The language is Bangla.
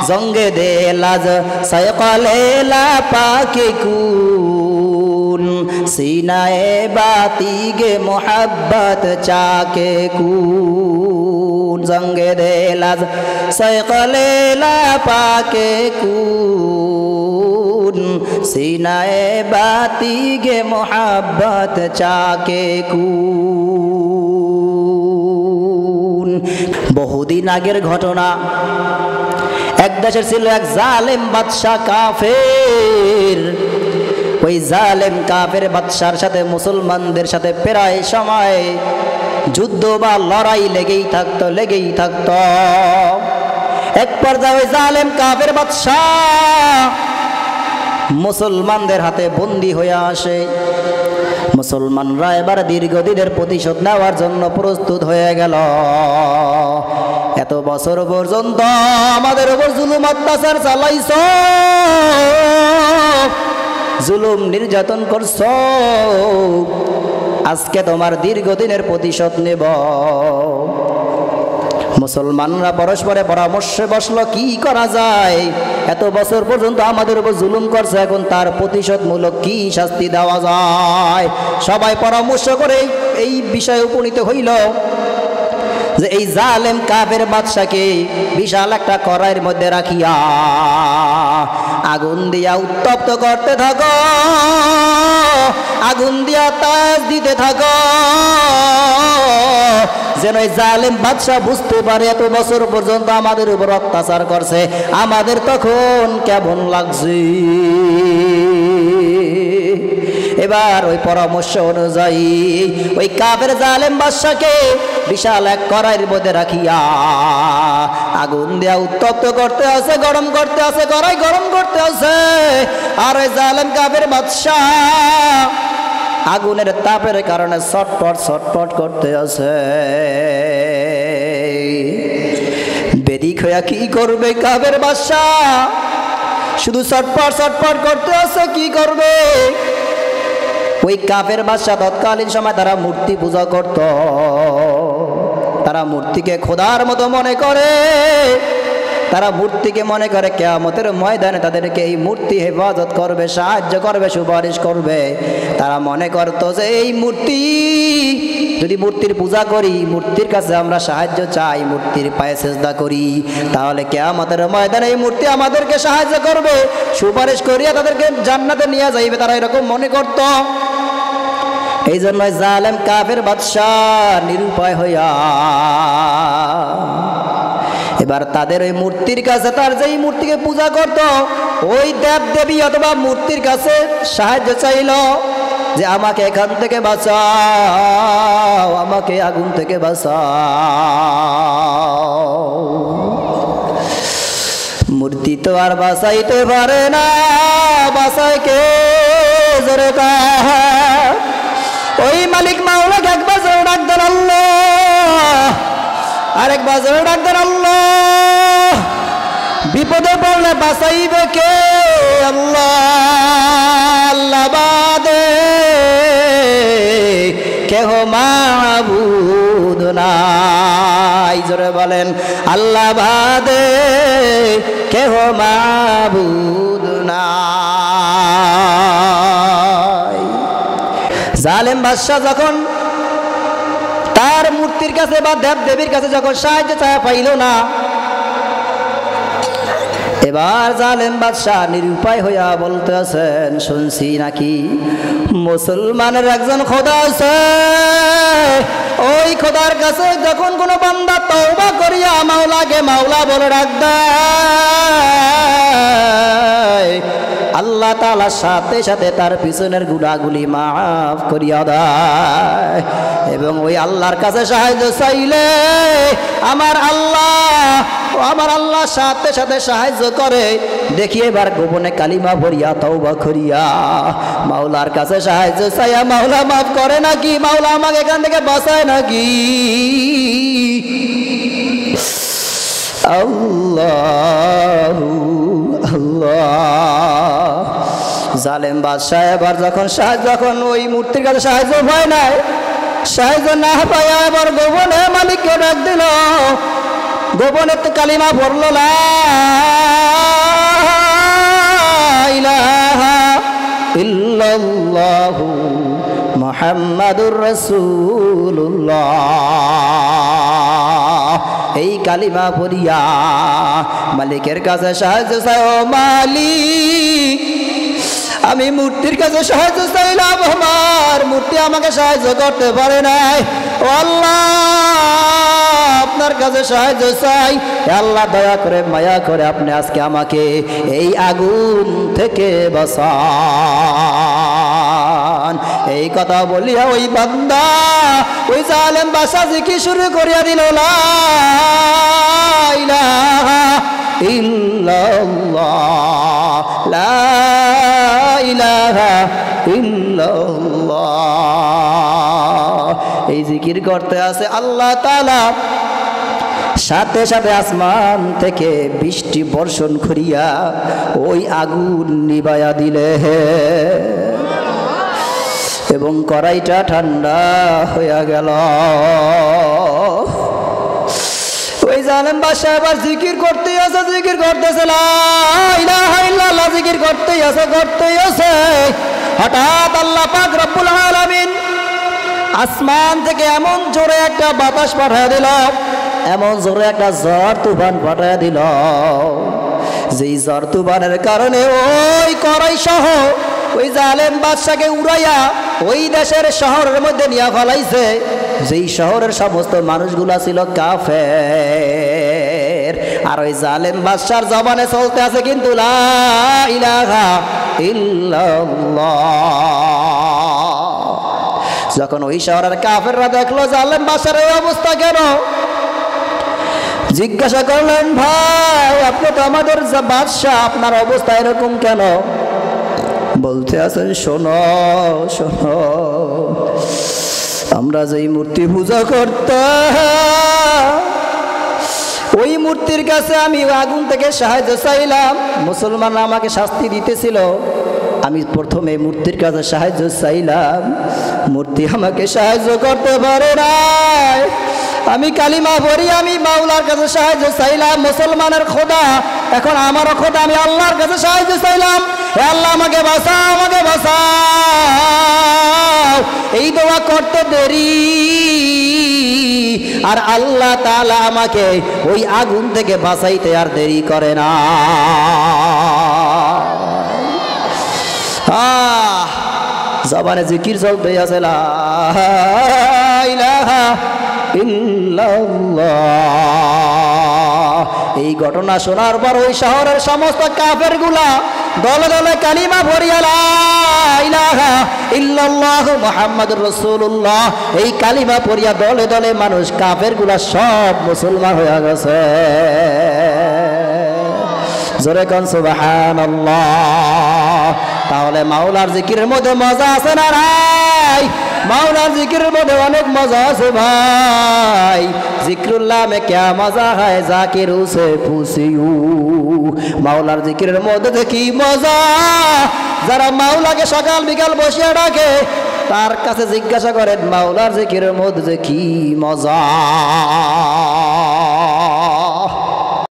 জঙ্গে দে লাজ সায়কালে লা পাকে কুন সিনায়ে বাতিগে মোহাব্বত চাকে কুন জঙ্গে দে লাজ সায়কালে লা পাকে কুন সিনায়ে বাতিগে মোহাব্বত চাকে কুন। বহুদিন আগের ঘটনা, এক দেশের ছিল এক জালেম বাদশা কাফের। ওই জালেম কাফের বাদশার সাথে মুসলমানদের সাথে প্রায় সময় যুদ্ধ বা লড়াই লেগেই থাকতো। এক পর্যায়ে ওই জালেম কাফের বাদশা মুসলমানদের হাতে বন্দী হয়ে আসে। মুসলমানরা এবার দীর্ঘদিনের প্রতিশোধ নেওয়ার জন্য প্রস্তুত হয়ে গেল। এত বছর পর্যন্ত আমাদের উপর জুলুম অত্যাচার চালাইছ, জুলুম নির্যাতন করছ, আজকে তোমার দীর্ঘদিনের প্রতিশোধ নেব। মুসলমানরা পরস্পরে পরামর্শে বসলো কি করা যায়। এত বছর পর্যন্ত আমাদের উপর জুলুম করছে, এখন তার প্রতিশোধমূলক কি শাস্তি দেওয়া যায়। সবাই পরামর্শ করে এই বিষয়ে উপনীত হইল যে এই জালেম কাফের বাদশাকে বিশাল একটা কড়াইয়ের মধ্যে রাখিয়া আগুন দিয়া উত্তপ্ত করতে থাকো, আগুন দিয়া তাজ দিতে থাকো, যেন এই জালেম বাদশা বুঝতে পারে এত বছর পর্যন্ত আমাদের উপর অত্যাচার করছে, আমাদের তখন কেমন লাগছে। এবার ওই পরামর্শ অনুযায়ী ওই কাফের জালেম বাদশাকে বিশাল এক কড়াইয়ের মধ্যে রাখিয়া আগুন দিয়া উত্তপ্ত করতে আছে, গরম করতে আছে, কড়াই গরম করতে আছে। আর ওই জালেম কাফের বাদশা আগুনের তাপের কারণে ছটপট করতে আছে। বেদিক হইয়া কি করবে কাফের বাদশা, শুধু ছটপট করতে আছে, কি করবে। ওই কাফের বাদশা তৎকালীন সময় তারা মূর্তি পূজা করত, তারা মূর্তিকে খোদার মতো মনে করে, তারা মূর্তিকে মনে করে কিয়ামতের ময়দানে তাদেরকে এই মূর্তি হেফাজত করবে, সাহায্য করবে, সুপারিশ করবে। তারা মনে করতো যে এই মূর্তি, যদি মূর্তির পূজা করি, মূর্তির কাছে আমরা সাহায্য চাই, মূর্তির পায়ে সেজদা করি, তাহলে কিয়ামতের ময়দানে এই মূর্তি আমাদেরকে সাহায্য করবে, সুপারিশ করিয়া তাদেরকে জান্নাতে নিয়ে যাইবে। তারা এরকম মনে করত। এই জন্য জালেম কাফের বাদশা নিরুপায় হইয়া এবার তাদের ওই মূর্তির কাছে, তার যেই মূর্তিকে পূজা করত, ওই দেব দেবী অথবা মূর্তির কাছে সাহায্য চাইল যে আমাকে এখান থেকে বাঁচাও, আমাকে আগুন থেকে বাঁচাও। মূর্তি তো আর বাঁচাইতে পারে না, বাঁচায় কে জোরে কাহা। ওই মালিক মাওলাকে একবার জোরে ডাক দেন আল্লাহ, আরেকবার জোরে ডাক দেন আল্লাহ। বিপদে পড়লে বাঁচাইবে কে? আল্লাহ, আল্লাহ বাদে কেহ মাবুদ নাই। জোরে বলেন আল্লাহ বাদে কেহ মাবুদ নাই। জালেম বাদশা যখন তার মূর্তির কাছে বা দেব দেবীর কাছে যখন সাহায্য চায় পাইল না, এবার জালেম বাদশা নিরুপায় হইয়া বলতে আছেন, শুনছি নাকি মুসলমানের একজন খোদা আছে, ওই খোদার কাছে যখন কোনো বান্দা তওবা করিয়া মাওলাকে মাওলা বলে ডাক দেয়, আল্লাহ তাআলার সাথে সাথে তার পিছনের গুনাহগুলি মাফ করিয়া দেয়। এবং ওই আল্লাহর কাছে সাহায্য চাইলে আমার আল্লাহ সাথে সাথে সাহায্য করে। দেখি এবার গোপনে কালিমা পড়িয়া তওবা করিয়া মাওলার কাছে সাহায্য চাইয়া মাওলা মাফ করে নাকি, মাওলা আমাকে এখান থেকে বাঁচায় নাকি। আল্লাহু আল্লাহ। জালেম বাদশা এবার যখন ওই মূর্তির কাছে সাহায্য পায় নাই, সাহায্য না পাইয়া এবার গোপনে মালিককে ডাক দিল, গোপনে তো কালিমা পড়ল না ইল্লাল্লাহু মুহাম্মাদুর রাসূলুল্লাহ। এই কালিমা পড়িয়া মালিকের কাছে সাহায্য চাই। ও মালিক, আমি মূর্তির কাছে সাহায্য চাইলাম, আমার মূর্তি আমাকে সাহায্য করতে পারে নাই। ও আল্লাহ, আপনার কাছে সাহায্য চাই। আল্লাহ দয়া করে মায়া করে আপনি আজকে আমাকে এই আগুন থেকে বাঁচান। এই কথা বলিয়া ওই বান্দা ওই জালেম বাদশা জিকির শুরু করিয়া দিল, লা ইলাহা ইল্লাল্লাহ, লা ইলাহা ইল্লাল্লাহ। এই জিকির করতে আছে আল্লাহ তাআলা সাথে সাথে আসমান থেকে বৃষ্টি বর্ষণ করিয়া ওই আগুন নিবাইয়া দিলে এবং কড়াইটা ঠান্ডা হইয়া গেল। ওই জালেম বাদশা আবার জিকির করতেই আছে, জিকির করতেছে, লা ইলাহা ইল্লাল্লাহ জিকির করতেই আছে। হঠাৎ আল্লাহ পাক রব্বুল আলামিন আসমান থেকে এমন জোরে একটা বাতাস পাঠিয়ে দিল, এমন জোরে একটা ঝড় তুফান পাঠিয়ে দিল, যেই ঝড় তুফানের কারণে ওই কড়াই সহ ওই জালেম বাদশাকে উড়াইয়া ওই দেশের শহরের মধ্যে নিয়ে ফেলাইছে, যেই শহরের সমস্ত মানুষগুলা ছিল কাফের। আর ওই জালেম বাদশার জবানে চলতে আছে কিন্তু লা ইলাহা ইল্লাল্লাহ। যখন ওই শহরের কাফেররা দেখলো জালেম বাদশার এই অবস্থা কেন, জিজ্ঞাসা করলেন, ভাই আপনি তো আমাদের বাদশা, আপনার অবস্থা এরকম কেন? বলতে আছেন, শোনো শোনো, আমরা যেই মূর্তি পূজা করতাম ওই মূর্তির কাছে আমি আগুন থেকে সাহায্য চাইলাম, মুসলমানরা আমাকে শাস্তি দিতেছিল, আমি প্রথমে মূর্তির কাছে সাহায্য চাইলাম, মূর্তি আমাকে সাহায্য করতে পারে নাই। আমি কালিমা পড়ি, আমি মাওলার কাছে সাহায্য চাইলাম, মুসলমানের খোদা, এখন আমারও খোদা, আমি আল্লাহর কাছে সাহায্য চাইলাম, হে আল্লাহ আমাকে বাঁচাও, আমাকে বাঁচাও। এই দোয়া করতে দেরি আর আল্লাহ তাআলা আমাকে ওই আগুন থেকে বাঁচাইতে আর দেরি করে না। জবানে জিকির চলতে আছে, লা ইলাহা ইল্লাল্লাহ। এই ঘটনা শোনার পর ওই শহরের সমস্ত কাফেরগুলা দলে দলে কালিমা পড়িয়া লা ইলাহা ইল্লাল্লাহু মুহাম্মাদুর রাসূলুল্লাহ, এই কালিমা পড়িয়া দলে দলে মানুষ কাফেরগুলা সব মুসলমান হয়ে গেছে। জোরে কোন সুবহানাল্লাহ। তাহলে মাওলার জিকিরের মধ্যে মজা আছে না নাই? মাওলার জিকিরের মধ্যে অনেক মজা আছে ভাই। জিক্রুল্লাহ মে ক্যা মজা হয় জাকির উসে পুছিউ। মাওলার জিকিরের মধ্যে কি মজা, যারা মাওলাকে সকাল বিকাল বসিয়ে ডাকে তার কাছে জিজ্ঞাসা করেন মাওলার জিকিরের মধ্যে কি মজা।